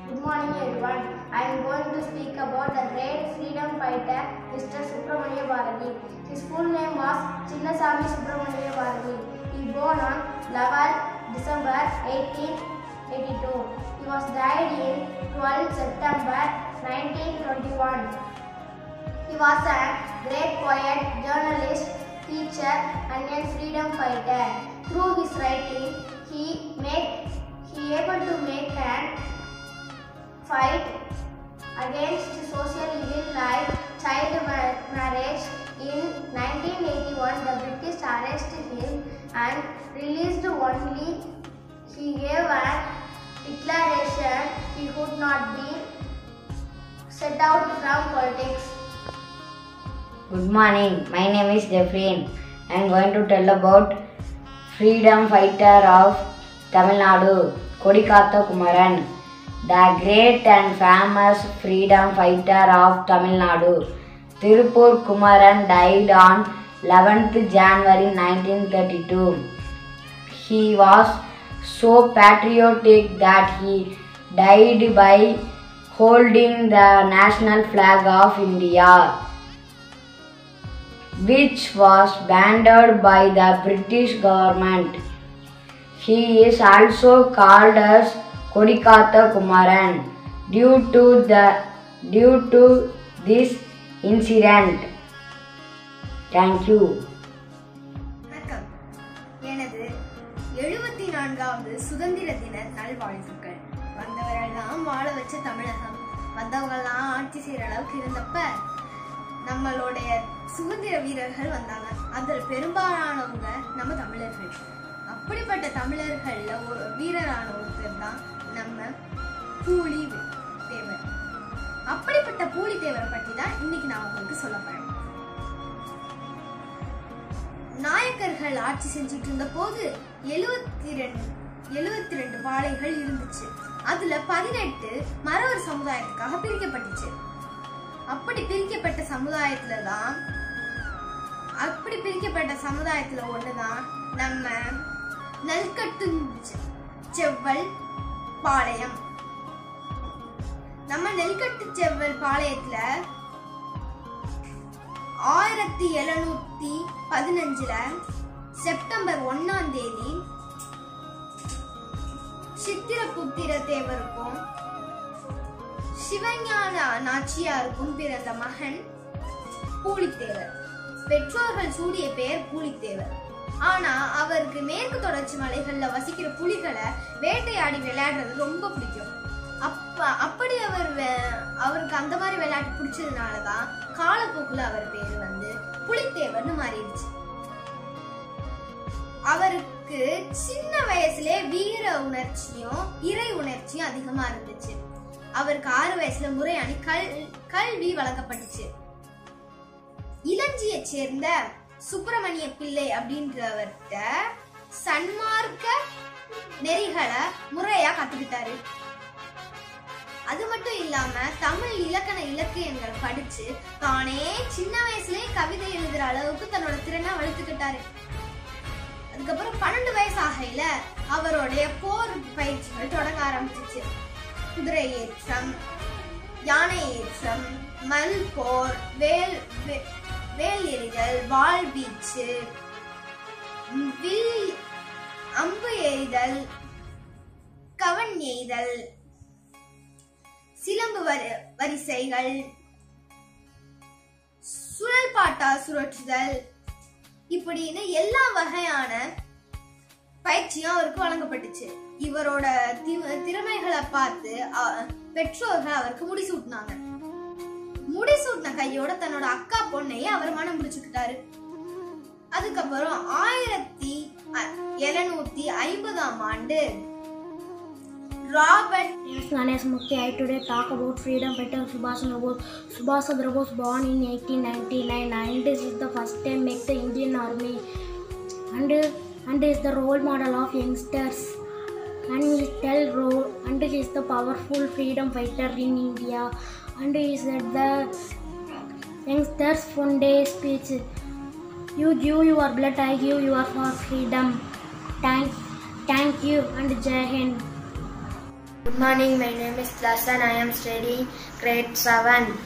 Good morning everyone. I am going to speak about the great freedom fighter Mr. Subramania Bharati. His full name was Chinnasamy Subramania Bharati. He born on 11 December 1882. He was died in 12 September 1921. He was a great poet, journalist, teacher and a freedom fighter. Through his writing, he able to make an fight against social evil like child marriage. In 1981, the British arrested him and released only. He gave a declaration he would not be set out from politics. Good morning, my name is Jeffrey. I am going to tell about freedom fighter of Tamil Nadu, Kodikatha Kumaran. The great and famous freedom fighter of Tamil Nadu, Tirupur Kumaran, died on 11th January 1932. He was so patriotic that he died by holding the national flag of India, which was banned by the British government. He is also called as Kodikatha Kumaran due to this incident. Thank you. வணக்கம். எனது 74வது சுதந்திர தின நல்வாழ்த்துக்கள். வந்தவரெல்லாம் வாழ வச்ச தமிழகம், வந்தவங்கெல்லாம் ஆட்சி செய்யற அளவுக்கு இருந்தப்ப நம்மளுடைய சுதந்திர வீரர்கள் வந்தாங்க. அதில் பெரும்பாலானவங்க நம்ம தமிழர்கள். அப்படிப்பட்ட தமிழர்கள்ல ஒரு வீரரான ஒருத்தர் தான் நம்ம பூலித்தேவர். அப்படிப்பட்ட பூலித்தேவரை பற்றி தான் இன்னைக்கு நான் உங்களுக்கு சொல்ல போறேன். நாயக்கர்கள் ஆட்சி செஞ்சுட்டு இருந்த போது 72 பாளைகள் இருந்துச்சு. அதுல 18 மறவர் சமுதாயத்துக்காக பிரிக்கப்பட்டுச்சு. அப்படி பிரிக்கப்பட்ட சமுதாயத்துல ஒண்ணுதான் நம்ம நெல்கட்டு செவ்வல் பாளையம். நம்ம நெல்கட்டு செவ்வல் பாளையத்துல 1715 செப்டம்பர் 1ஆம் தேதி சித்திரபுத்திர தேவருக்கும் சிவஞான நாச்சியாருக்கும் பிறந்த மகன் பூலித்தேவர். பெற்றோர்கள் சூடிய பெயர் பூலித்தேவர். ஆனா அவருக்கு மேற்கு தொடர்ச்சி மலைகள்ல வசிக்கிற புலிகளை வேட்டையாடி விளையாடுறது ரொம்ப பிடிக்கும். அப்படி அவருக்கு அந்த மாதிரி விளையாட்டு பிடிச்சதுனாலதான் காலப்போக்குல அவர் பேரு புலித்தேவர்னு மாறிடுச்சு. அவருக்கு சின்ன வயசுலே வீர உணர்ச்சியும் இறை உணர்ச்சியும் அதிகமா இருந்துச்சு. அவருக்கு 6 வயசுல முறையான கல்வி வழங்கப்பட்டுச்சு. இளஞ்சியை சேர்ந்த சுப்பிரமணிய பிள்ளை அப்படின்றவர்கிட்ட சன்மார்க்க நெறிகளை முறையா கத்துக்கிட்டாரு. அது மட்டும் இல்லாம தமிழ் இலக்கண இலக்கியங்கள் படிச்சு தானே சின்ன வயசுலயே கவிதை எழுதுற அளவுக்கு தன்னோட திறனை வளர்த்துக்கிட்டாரு. அதுக்கப்புறம் 12 வயசு ஆகையில அவருடைய போர் பயிற்சிகள் தொடங்க ஆரம்பிச்சிச்சு. குதிரை ஏற்றம், யானை ஏற்றம், மல் போர், வேல் எறிதல், வாள் வீச்சு, அம்பு எறிதல், கவன் எய்தல், சிலம்பு வரிசைகள், சுழல் பாட்டா சுழற்றுதல், இப்படின்னு எல்லா வகையான பயிற்சியும் அவருக்கு வழங்கப்பட்டுச்சு. இவரோட திறமைகளை பார்த்து பெற்றோர்கள் அவருக்கு முடிசூட்டினாங்க. முடிசூட்டின கையோட தன்னோட அக்கா பொண்ணையே அவர் மனம் முடிச்சுக்கிட்டாரு. அதுக்கப்புறம் 1750ஆம் ஆண்டு Robert Ganesh Mukti. I today talk about freedom fighter Subhash Chandra Bose. Subhash Chandra Bose born in 1899 and is the first time make the Indian Army and is the role model of youngsters and he is the powerful freedom fighter in India and he is at the youngsters one day speech. You give your blood, I give your for freedom. Thank you and Jai Hind. Good morning, my name is Lasan. I am studying grade 7.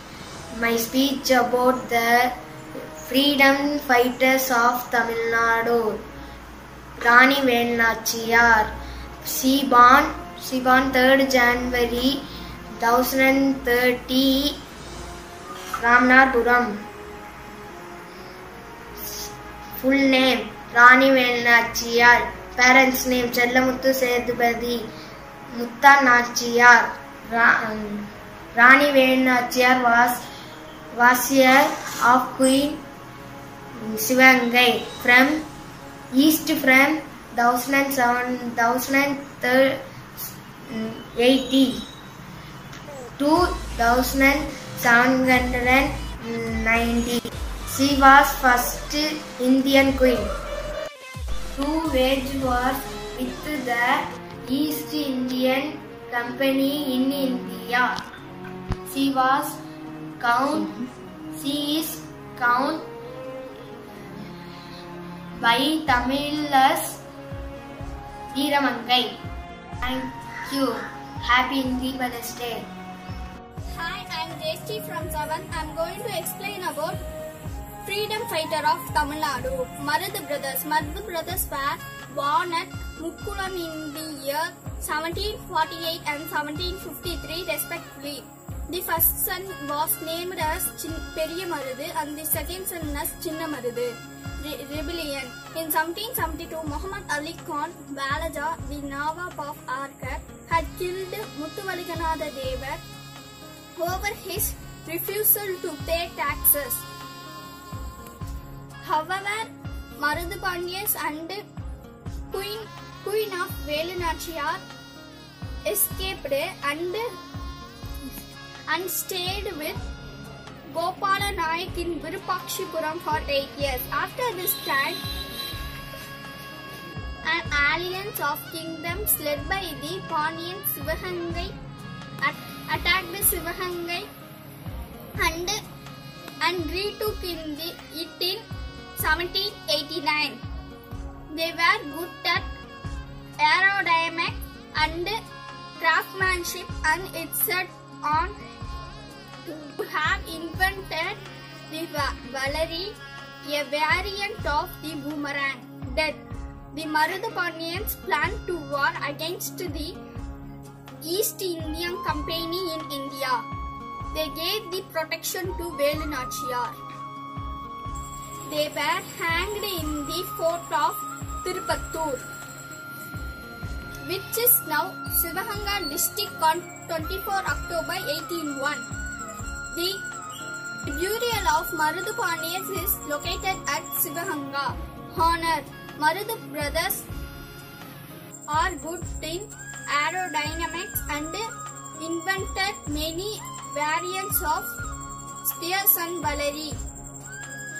My speech about the freedom fighters of Tamil Nadu. Rani Velnachiyar. She born 3rd January 1030, Ramanathapuram. Full name Rani Velnachiyar. Parents name Chellamuthu Sethupathi, Mutta Nachiyar. Rani Velnachiyar was a of Queen Sivangai from east from 1080 to 1790. She was first Indian queen to wage war with the East Indian Company in India. She is count by Tamil's Veeramangai. Thank you. Happy Independence Day. Hi, I'm Jesti from 7th. I'm going to explain about freedom fighter of Tamil Nadu, Marudhu brothers. Marudhu brothers were born at Mukkulam in the year 1748 and 1753 respectively. The first son was named as Periya Marudhu and the second son as Chinna Marudhu. Rebellion. In 1772, Muhammad Ali Khan Balaja, the Nawab of Arcot, had killed Muthuvaliganath Devar over his refusal to pay taxes. However, Marudhu Pandyas and Queen of Velunachiyar escaped and stayed with Gopala Nayak in Virupakshipuram for 8 years. After this time, an alliance of kingdoms led by the Pandyan Sivagangai attacked Sivagangai and retook it in 1789. They were good at aerodynamics and craftsmanship and it set on to have invented the Valari, a variant of the boomerang. Death. The Marudhu Pandyans planned to war against the East Indian Company in India. They gave the protection to Velunachiyar. They were hanged in the fort of Tirupattur, which is now Sivaganga district on 24 October 1801. The burial of Marudhu Pandyans is located at Sivaganga. Honor. Marudhu brothers are good in aerodynamics and invented many variants of spears and Valari.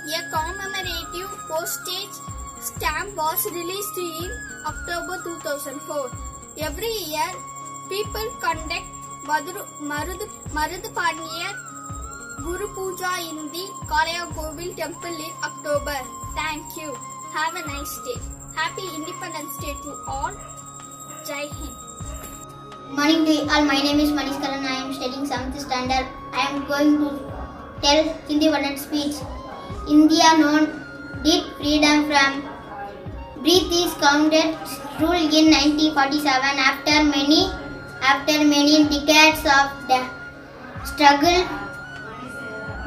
A commemorative postage stamp was released in October 2004. Every year, people conduct Marudhu Pandya Guru Puja in the Kalaya Govil temple in October. Thank you. Have a nice day. Happy Independence Day to all. Jai Hind. Morning to all. My name is Manish Karan. I am studying 7th standard. I am going to tell independence speech. India did freedom from British counted rule in 1947. After many decades of the struggle,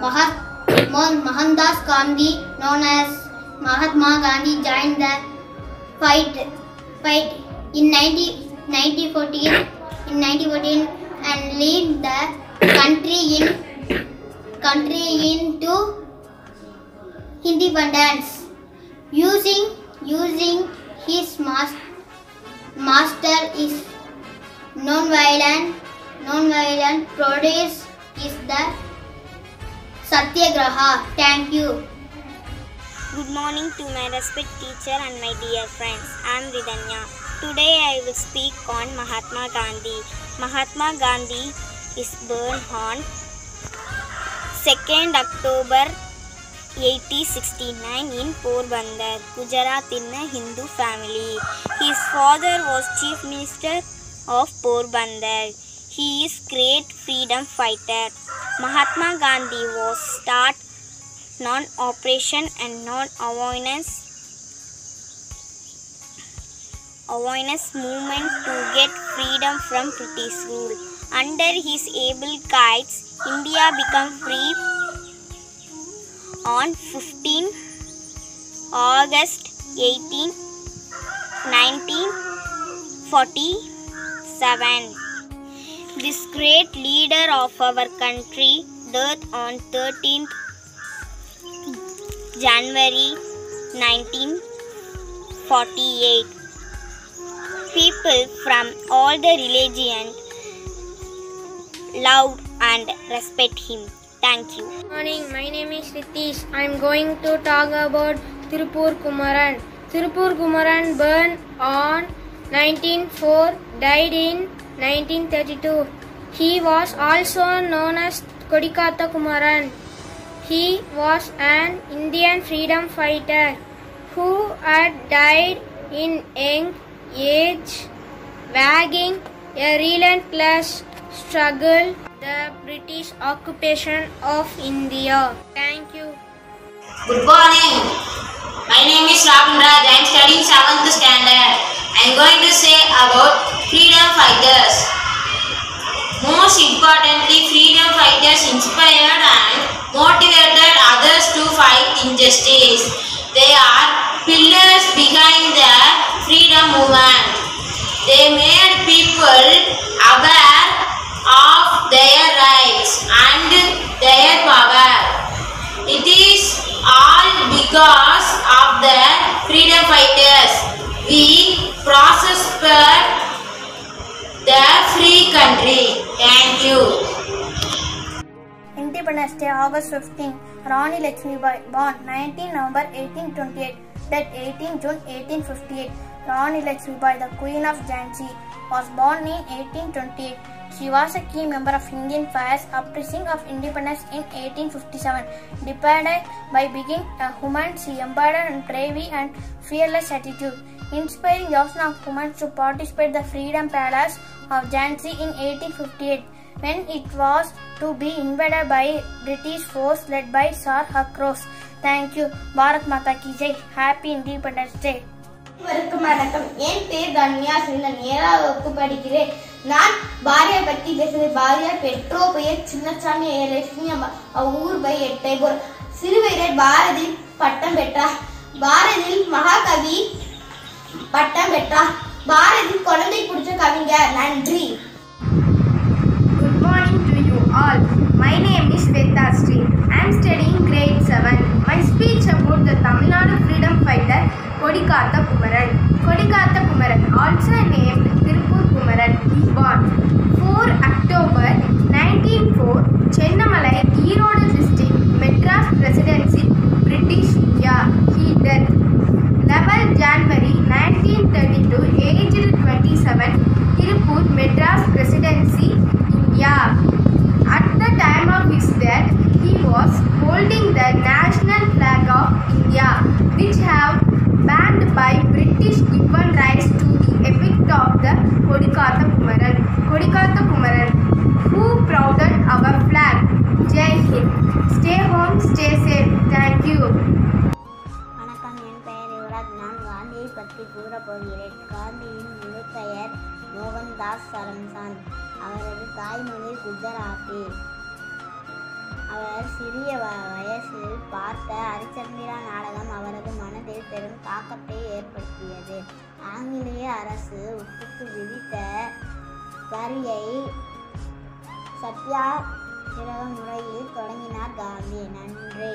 Mohandas Gandhi, known as Mahatma Gandhi, joined the fight in 1914 and led the country into independence. Using his master is non-violent protest is the Satyagraha. Thank you. Good morning to my respected teacher and my dear friends. I am Ridanya. Today I will speak on Mahatma Gandhi. Mahatma Gandhi is born on 2nd October 1869 in Porbandar, Gujarat in a Hindu family. His father was Chief Minister of Porbandar. He is great freedom fighter. Mahatma Gandhi was start non-operation and non-avoidance movement to get freedom from British rule. Under his able guides, India became free on 15 August 1947. This great leader of our country died on 13th January 1948. People from all the religions loved and respect him. Thank you. Good morning, my name is Ritish. I am going to talk about Tirupur Kumaran. Tirupur Kumaran born on 1904, died in 1932. He was also known as Kodikatha Kumaran. He was an Indian freedom fighter who had died in young age, waging a relentless struggle the British occupation of India. Thank you. Good morning. My name is Robin Raj. I am studying 7th standard. I am going to say about freedom fighters. Most importantly, freedom fighters inspired and motivated others to fight injustice. They are pillars behind the freedom movement. They made people aware of their rights and their power. It is all because of the freedom fighters we prospered the free country. Thank you. Independence Day, August 15. Rani Lakshmibai, born 19 November 1828, died 18 June 1858. Rani Lakshmibai, the Queen of Jhansi, was born in 1828. She was a key member of Indian fires uprising of independence in 1857. Dependent by being a woman, she embodied bravery and fearless attitude, inspiring thousands of women to participate in the Freedom Palace of Jhansi in 1858, when it was to be invaded by British force led by Sir Hakros. Thank you. Bharat Mata Ki Jai. Happy Independence Day. வணக்கம். என் பேர் தன்யா. நான் 7ஆம் வகுப்பு படிக்கிறேன். நான் பாரதியார் பற்றி பேசுகிறேன். பாரதியார் பெற்றோர் பெயர் சின்னசாமி லட்சுமி, ஊர் பெயர் எட்டயபுரம். சிறுவயதில் பாரதி பட்டம் பெற்றார். பாரதியில் மகாகவி பட்டம் பெற்றார். பாரதி குழந்தை பிடிச்ச கவிஞர். நன்றி. Good morning to you all. My name is Shweta Sri. I am studying grade 7. My speech about the Tamil Nadu freedom fighter Kodikatha Kumaran. Kodikatha Kumaran, also named Tirupur Kumaran, he born 4 October 1904, Chennamalai, Erode district, Madras Presidency, British India. He died 11 January 1932, aged 27, Tirupur, Madras Presidency, India. At the time of his death, he was holding the national flag of India, which have banned by British given rise to the effect of the Kodikatha Kumaran. Kodikatha Kumaran, who prouded our flag. Jai Hind. Stay home, stay safe. Thank you. வணக்கம், என் பெயர் யுவராஜ். நான் காந்தியை பற்றி கூறப்போகிறேன். காந்தியின் முழு பெயர் மோகன்தாஸ் கரம்சந்த். அவரது தாய்மொழி குஜராத்தி. அவர் சிறிய வயசில் பார்த்த ஹரிச்சந்திரா நாடகம் அவரது மனதில் பெரும் தாக்கத்தை ஏற்படுத்தியது. ஆங்கிலேய அரசு உப்புக்கு விதித்த வரியை சத்தியாகிரக முறையில் தொடங்கினார் காந்தி. நன்றி.